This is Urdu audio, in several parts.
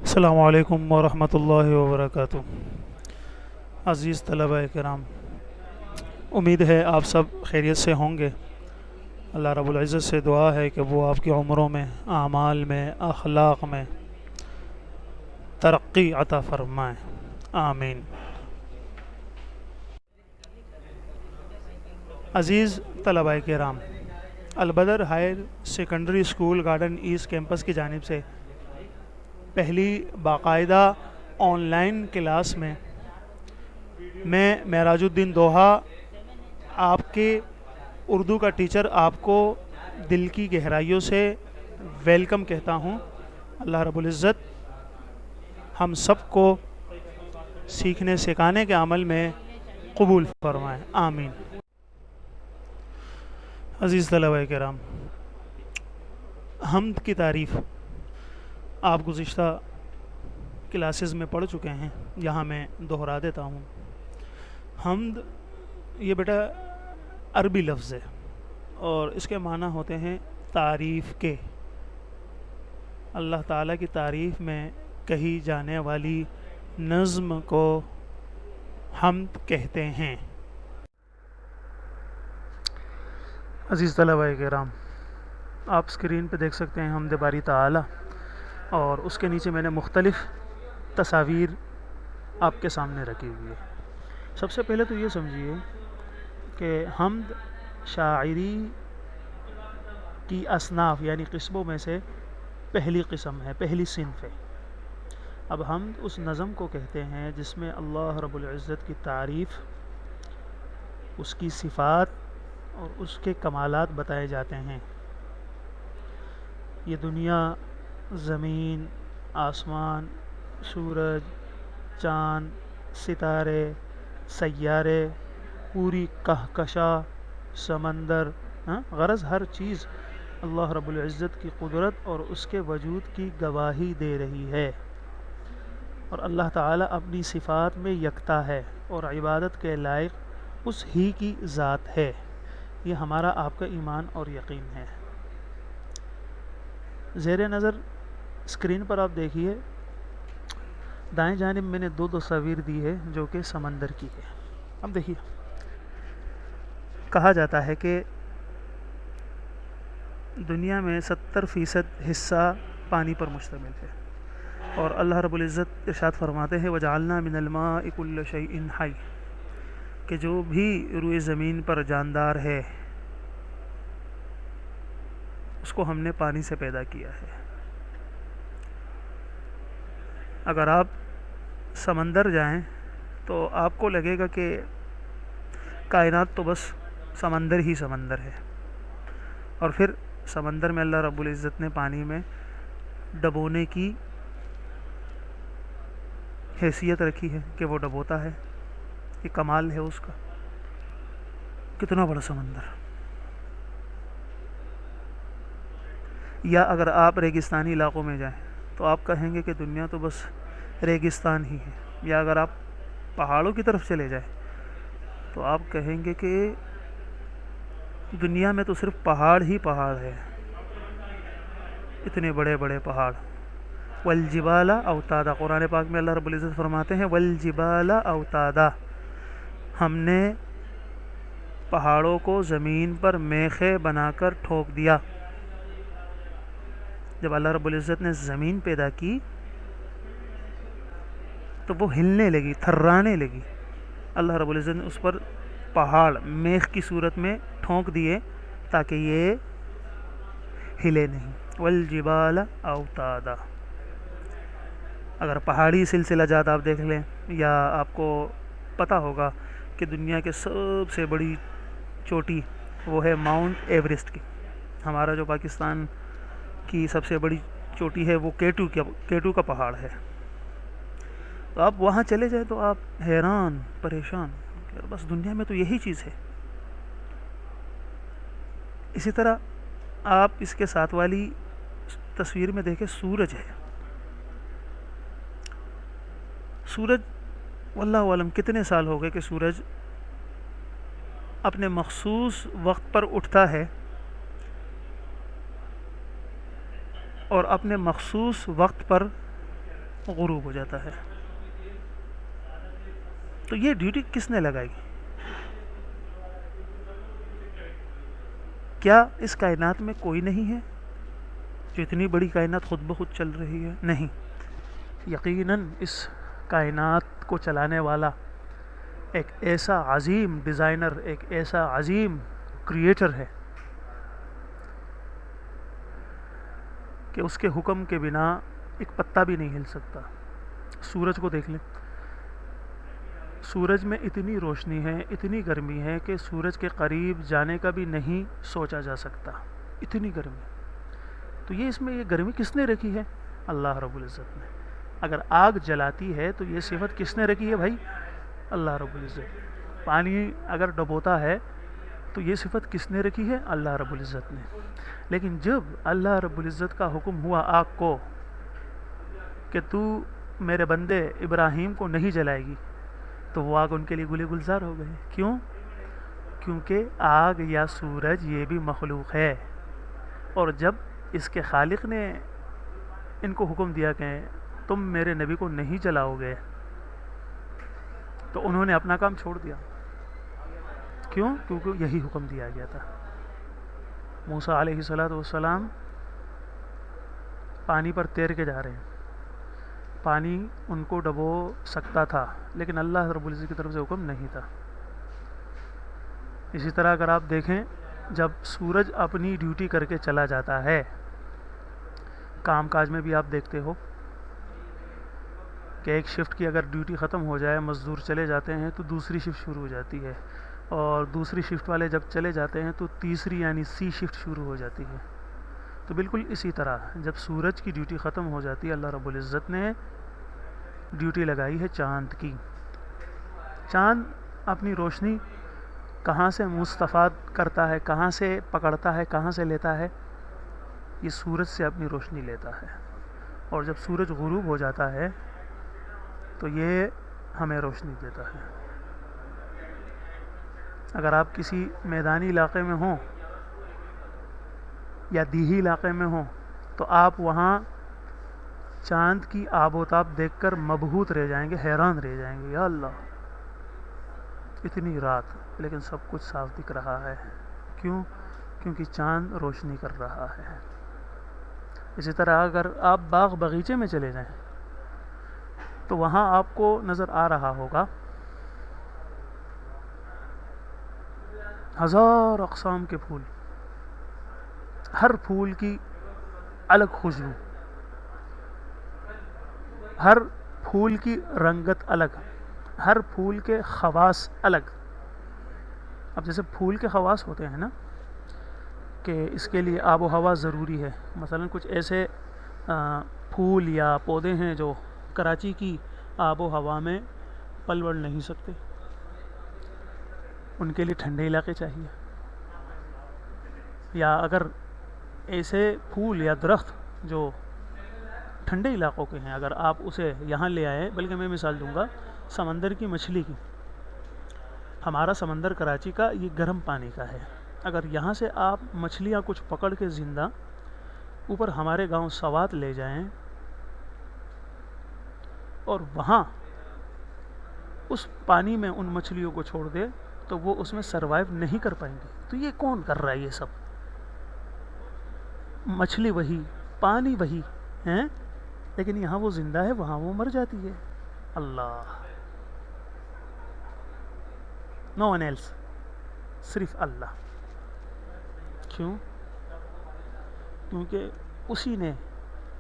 السلام علیکم ورحمۃ اللہ وبرکاتہ۔ عزیز طلبہ کرام، امید ہے آپ سب خیریت سے ہوں گے۔ اللہ رب العزت سے دعا ہے کہ وہ آپ کی عمروں میں، اعمال میں، اخلاق میں ترقی عطا فرمائیں، آمین۔ عزیز طلبہ کرام، Al-Badr higher secondary school garden east campus کی جانب سے پہلی باقاعدہ آن لائن کلاس میں معراج الدین دوحہ، آپ کے اردو کا ٹیچر، آپ کو دل کی گہرائیوں سے ویلکم کہتا ہوں۔ اللہ رب العزت ہم سب کو سیکھنے سکھانے کے عمل میں قبول فرمائے، آمین۔ عزیز طلبہ کرام، حمد کی تعریف آپ گزشتہ کلاسز میں پڑھ چکے ہیں، یہاں میں دہرا دیتا ہوں۔ حمد یہ بیٹا عربی لفظ ہے اور اس کے معنی ہوتے ہیں تعریف کے، اللہ تعالیٰ کی تعریف میں کہی جانے والی نظم کو حمد کہتے ہیں۔ عزیز طلبہ کرام، آپ اسکرین پہ دیکھ سکتے ہیں حمد باری تعالیٰ، اور اس کے نیچے میں نے مختلف تصاویر آپ کے سامنے رکھی ہوئی ہے۔ سب سے پہلے تو یہ سمجھیے کہ حمد شاعری کی اصناف یعنی قسموں میں سے پہلی قسم ہے، پہلی صنف ہے۔ اب حمد اس نظم کو کہتے ہیں جس میں اللہ رب العزت کی تعریف، اس کی صفات اور اس کے کمالات بتائے جاتے ہیں۔ یہ دنیا، زمین، آسمان، سورج، چاند، ستارے، سیارے، پوری کہکشاں، سمندر، غرض ہر چیز اللہ رب العزت کی قدرت اور اس کے وجود کی گواہی دے رہی ہے، اور اللہ تعالیٰ اپنی صفات میں یکتا ہے اور عبادت کے لائق اس ہی کی ذات ہے۔ یہ ہمارا آپ کا ایمان اور یقین ہے۔ زیر نظر اسکرین پر آپ دیکھیے، دائیں جانب میں نے دو تصاویر دی ہے جو کہ سمندر کی ہے۔ اب دیکھیے، کہا جاتا ہے کہ دنیا میں 70% حصہ پانی پر مشتمل ہے، اور اللہ رب العزت ارشاد فرماتے ہیں وَجَعَلْنَا مِنَ الْمَاءِ كُلَّ شَيْءٍ حَيٍّ، کہ جو بھی روئے زمین پر جاندار ہے اس کو ہم نے پانی سے پیدا کیا ہے۔ اگر آپ سمندر جائیں تو آپ کو لگے گا کہ کائنات تو بس سمندر ہی سمندر ہے، اور پھر سمندر میں اللہ رب العزت نے پانی میں ڈبونے کی حیثیت رکھی ہے کہ وہ ڈبوتا ہے۔ یہ کمال ہے اس کا، کتنا بڑا سمندر۔ یا اگر آپ ریگستانی علاقوں میں جائیں تو آپ کہیں گے کہ دنیا تو بس ریگستان ہی ہے، یا اگر آپ پہاڑوں کی طرف چلے جائیں تو آپ کہیں گے کہ دنیا میں تو صرف پہاڑ ہی پہاڑ ہے، اتنے بڑے بڑے پہاڑ۔ والجبال اوتادا، قرآن پاک میں اللہ رب العزت فرماتے ہیں والجبال اوتادا، ہم نے پہاڑوں کو زمین پر میخیں بنا کر ٹھوک دیا۔ جب اللہ رب العزت نے زمین پیدا کی تو وہ ہلنے لگی، تھرانے لگی۔ اللہ رب العزت نے اس پر پہاڑ میخ کی صورت میں ٹھونک دیے تاکہ یہ ہلے نہیں۔ والجبال اوتادا، اگر پہاڑی سلسلہ جات آپ دیکھ لیں، یا آپ کو پتہ ہوگا کہ دنیا کے سب سے بڑی چوٹی وہ ہے ماؤنٹ ایوریسٹ کی۔ ہمارا جو پاکستان کی سب سے بڑی چوٹی ہے وہ کیٹو کا پہاڑ ہے۔ تو آپ وہاں چلے جائیں تو آپ حیران پریشان کہ بس دنیا میں تو یہی چیز ہے۔ اسی طرح آپ اس کے ساتھ والی تصویر میں دیکھیں، سورج ہے۔ سورج واللہ عالم کتنے سال ہو گئے کہ سورج اپنے مخصوص وقت پر اٹھتا ہے اور اپنے مخصوص وقت پر غروب ہو جاتا ہے. تو یہ ڈیوٹی کس نے لگائی؟ کیا اس کائنات میں کوئی نہیں ہے جو اتنی بڑی کائنات خود بخود چل رہی ہے؟ نہیں. یقیناً اس کائنات کو چلانے والا ایک ایسا عظیم ڈیزائنر، ایک ایسا عظیم کریٹر ہے کہ اس کے حکم کے بنا ایک پتا بھی نہیں ہل سکتا. سورج کو دیکھ لیں، سورج میں اتنی روشنی ہے، اتنی گرمی ہے کہ سورج کے قریب جانے کا بھی نہیں سوچا جا سکتا، اتنی گرمی. تو اس میں یہ گرمی کس نے رکھی ہے؟ اللہ رب العزت نے. اگر آگ جلاتی ہے تو یہ صفت کس نے رکھی ہے بھائی؟ اللہ رب العزت. پانی اگر ڈبوتا ہے تو یہ صفت کس نے رکھی ہے؟ اللہ رب العزت نے. لیکن جب اللہ رب العزت کا حکم ہوا آگ کو کہ تو میرے بندے ابراہیم کو نہیں جلائے گی، تو وہ آگ ان کے لیے گلے گلزار ہو گئے. کیوں؟ کیونکہ آگ یا سورج یہ بھی مخلوق ہے، اور جب اس کے خالق نے ان کو حکم دیا کہ تم میرے نبی کو نہیں جلاؤ گے، تو انہوں نے اپنا کام چھوڑ دیا. کیوں؟ کیونکہ یہی حکم دیا گیا تھا. موسیٰ علیہ السلام پانی پر تیر کے جا رہے ہیں، پانی ان کو ڈبو سکتا تھا لیکن اللہ رب العزت کی طرف سے حکم نہیں تھا. اسی طرح اگر آپ دیکھیں، جب سورج اپنی ڈیوٹی کر کے چلا جاتا ہے، کام کاج میں بھی آپ دیکھتے ہو کہ ایک شفٹ کی اگر ڈیوٹی ختم ہو جائے، مزدور چلے جاتے ہیں تو دوسری شفٹ شروع ہو جاتی ہے، اور دوسری شفٹ والے جب چلے جاتے ہیں تو تیسری یعنی سی شفٹ شروع ہو جاتی ہے. تو بالکل اسی طرح جب سورج کی ڈیوٹی ختم ہو جاتی ہے، اللہ رب العزت نے ڈیوٹی لگائی ہے چاند کی. چاند اپنی روشنی کہاں سے مستفاد کرتا ہے، کہاں سے پکڑتا ہے، کہاں سے لیتا ہے؟ یہ سورج سے اپنی روشنی لیتا ہے. اور جب سورج غروب ہو جاتا ہے تو یہ ہمیں روشنی دیتا ہے. اگر آپ کسی میدانی علاقے میں ہوں یا دیہی علاقے میں ہوں تو آپ وہاں چاند کی آب و تاب دیکھ کر مبہوت رہ جائیں گے، حیران رہ جائیں گے. یا اللہ، اتنی رات لیکن سب کچھ صاف دکھ رہا ہے. کیوں؟ کیونکہ چاند روشنی کر رہا ہے. اسی طرح اگر آپ باغ باغیچے میں چلے جائیں تو وہاں آپ کو نظر آ رہا ہوگا ہزار اقسام کے پھول، ہر پھول کی الگ خوشبو، ہر پھول کی رنگت الگ، ہر پھول کے خواص الگ. اب جیسے پھول کے خواص ہوتے ہیں نا کہ اس کے لیے آب و ہوا ضروری ہے. مثلا کچھ ایسے پھول یا پودے ہیں جو کراچی کی آب و ہوا میں پل بڑھ نہیں سکتے، ان کے لیے ٹھنڈے علاقے چاہیے. یا اگر ایسے پھول یا درخت جو ٹھنڈے علاقوں کے ہیں، اگر آپ اسے یہاں لے آئیں، بلکہ میں مثال دوں گا سمندر کی مچھلی کی. ہمارا سمندر کراچی کا یہ گرم پانی کا ہے، اگر یہاں سے آپ مچھلیاں کچھ پکڑ کے زندہ اوپر ہمارے گاؤں سوات لے جائیں اور وہاں اس پانی میں ان مچھلیوں کو چھوڑ دے تو وہ اس میں سروائیو نہیں کر پائیں گے. تو یہ کون کر رہا ہے یہ سب؟ مچھلی وہی، پانی وہی ہیں، لیکن یہاں وہ زندہ ہے، وہاں وہ مر جاتی ہے. اللہ، نو ون ایلس، صرف اللہ. کیوں؟ کیونکہ اسی نے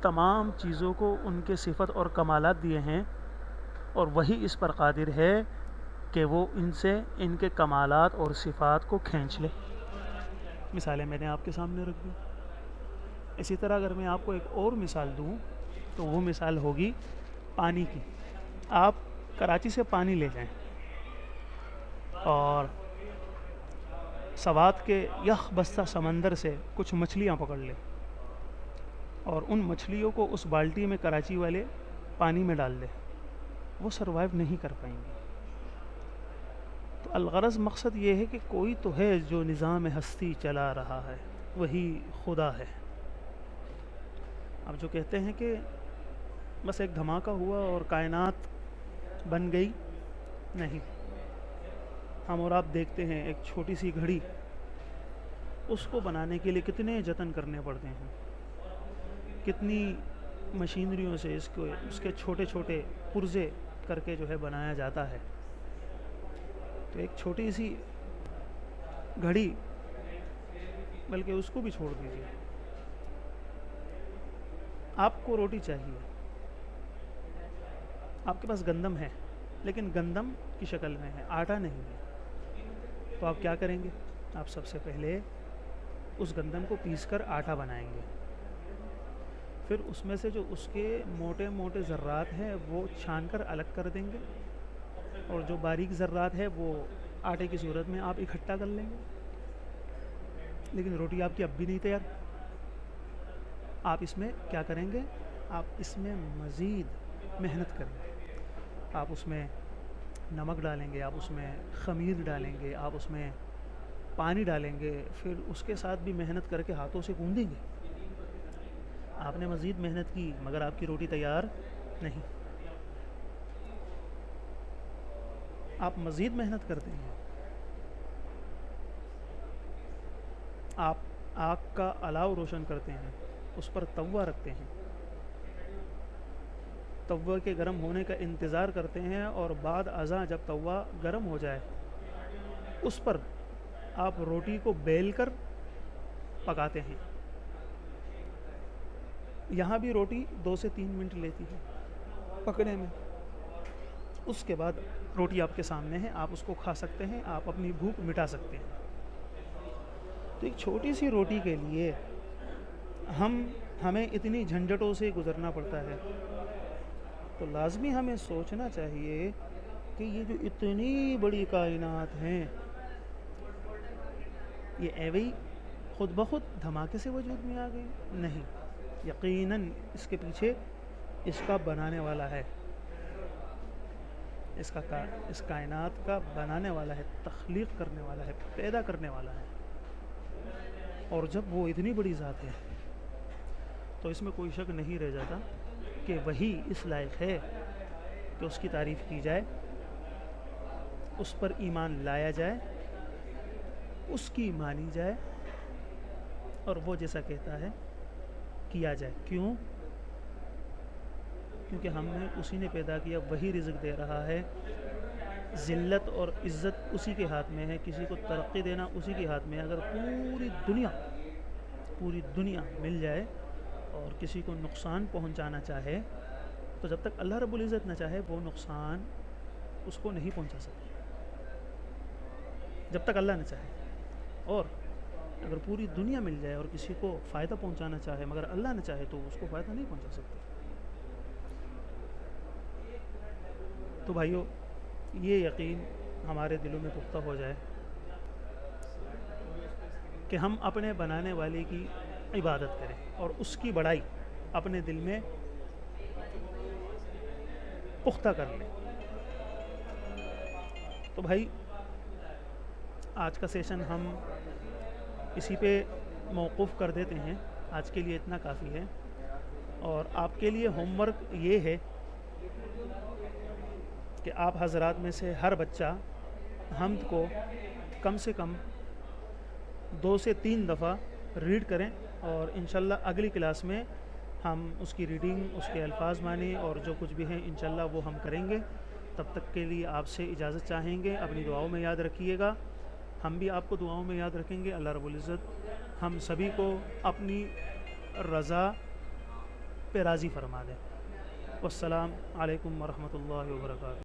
تمام چیزوں کو ان کے صفت اور کمالات دیے ہیں، اور وہی اس پر قادر ہے کہ وہ ان سے ان کے کمالات اور صفات کو کھینچ لے. مثالیں میں نے آپ کے سامنے رکھ دی. اسی طرح اگر میں آپ کو ایک اور مثال دوں تو وہ مثال ہوگی پانی کی. آپ کراچی سے پانی لے جائیں اور سوات کے یخ بستہ سمندر سے کچھ مچھلیاں پکڑ لیں اور ان مچھلیوں کو اس بالٹی میں کراچی والے پانی میں ڈال دیں، وہ سروائیو نہیں کر پائیں گے. تو الغرض مقصد یہ ہے کہ کوئی تو ہے جو نظام ہستی چلا رہا ہے، وہی خدا ہے. اب جو کہتے ہیں کہ بس ایک دھماکہ ہوا اور کائنات بن گئی؟ نہیں. ہم اور آپ دیکھتے ہیں ایک چھوٹی سی گھڑی، اس کو بنانے کے لیے کتنے جتن کرنے پڑتے ہیں، کتنی مشینریوں سے اس کے چھوٹے چھوٹے پرزے کر کے جو ہے بنایا جاتا ہے. تو ایک چھوٹی سی گھڑی، بلکہ اس کو بھی چھوڑ دیجیے، آپ کو روٹی چاہیے، آپ کے پاس گندم ہے لیکن گندم کی شکل میں ہے، آٹا نہیں ہے، تو آپ کیا کریں گے؟ آپ سب سے پہلے اس گندم کو پیس کر آٹا بنائیں گے، پھر اس میں سے جو اس کے موٹے موٹے ذرات ہیں وہ چھان کر الگ کر دیں گے، اور جو باریک ذرات ہے وہ آٹے کی صورت میں آپ اکٹھا کر لیں گے. لیکن روٹی آپ کی اب بھی نہیں تیار. آپ اس میں کیا کریں گے؟ آپ اس میں مزید محنت کریں گے. آپ اس میں نمک ڈالیں گے، آپ اس میں خمیر ڈالیں گے، آپ اس میں پانی ڈالیں گے، پھر اس کے ساتھ بھی محنت کر کے ہاتھوں سے گوندیں گے. آپ نے مزید محنت کی مگر آپ کی روٹی تیار نہیں. آپ مزید محنت کرتے ہیں، آپ آگ کا الاؤ روشن کرتے ہیں، اس پر توا رکھتے ہیں، توا کے گرم ہونے کا انتظار کرتے ہیں، اور بعد ازاں جب توا گرم ہو جائے اس پر آپ روٹی کو بیل کر پکاتے ہیں. یہاں بھی روٹی 2 سے 3 منٹ لیتی ہے پکنے میں. اس کے بعد روٹی آپ کے سامنے ہے، آپ اس کو کھا سکتے ہیں، آپ اپنی بھوک مٹا سکتے ہیں. تو ایک چھوٹی سی روٹی کے لیے ہمیں اتنی جھنجھٹوں سے گزرنا پڑتا ہے. تو لازمی ہمیں سوچنا چاہیے کہ یہ جو اتنی بڑی کائنات ہیں، یہ ایویں خود بخود دھماکے سے وجود میں آ گئی؟ نہیں، یقیناً اس کے پیچھے اس کا بنانے والا ہے، اس کائنات کا بنانے والا ہے، تخلیق کرنے والا ہے، پیدا کرنے والا ہے. اور جب وہ اتنی بڑی ذات ہے تو اس میں کوئی شک نہیں رہ جاتا کہ وہی اس لائق ہے کہ اس کی تعریف کی جائے، اس پر ایمان لایا جائے، اس کی مانی جائے، اور وہ جیسا کہتا ہے کیا جائے. کیوں؟ کیونکہ ہم نے اسی نے پیدا کیا، وہی رزق دے رہا ہے. ذلت اور عزت اسی کے ہاتھ میں ہے، کسی کو ترقی دینا اسی کے ہاتھ میں ہے. اگر پوری دنیا مل جائے اور کسی کو نقصان پہنچانا چاہے تو جب تک اللہ رب العزت نہ چاہے وہ نقصان اس کو نہیں پہنچا سکے، جب تک اللہ نہ چاہے. اور اگر پوری دنیا مل جائے اور کسی کو فائدہ پہنچانا چاہے مگر اللہ نہ چاہے تو اس کو فائدہ نہیں پہنچا سکتے. تو بھائیو، یہ یقین ہمارے دلوں میں پختہ ہو جائے کہ ہم اپنے بنانے والے کی عبادت کریں اور اس کی بڑائی اپنے دل میں پختہ کر لیں. تو بھائی، آج کا سیشن ہم اسی پہ موقوف کر دیتے ہیں. آج کے لیے اتنا کافی ہے. اور آپ کے لیے ہوم ورک یہ ہے کہ آپ حضرات میں سے ہر بچہ حمد کو کم سے کم 2 سے 3 دفعہ ریڈ کریں، اور انشاءاللہ اگلی کلاس میں ہم اس کی ریڈنگ، اس کے الفاظ معنی اور جو کچھ بھی ہیں انشاءاللہ وہ ہم کریں گے. تب تک کے لیے آپ سے اجازت چاہیں گے. اپنی دعاؤں میں یاد رکھیے گا، ہم بھی آپ کو دعاؤں میں یاد رکھیں گے. اللہ رب العزت ہم سبھی کو اپنی رضا پہ راضی فرما دیں. والسلام علیکم ورحمۃ اللہ وبرکاتہ.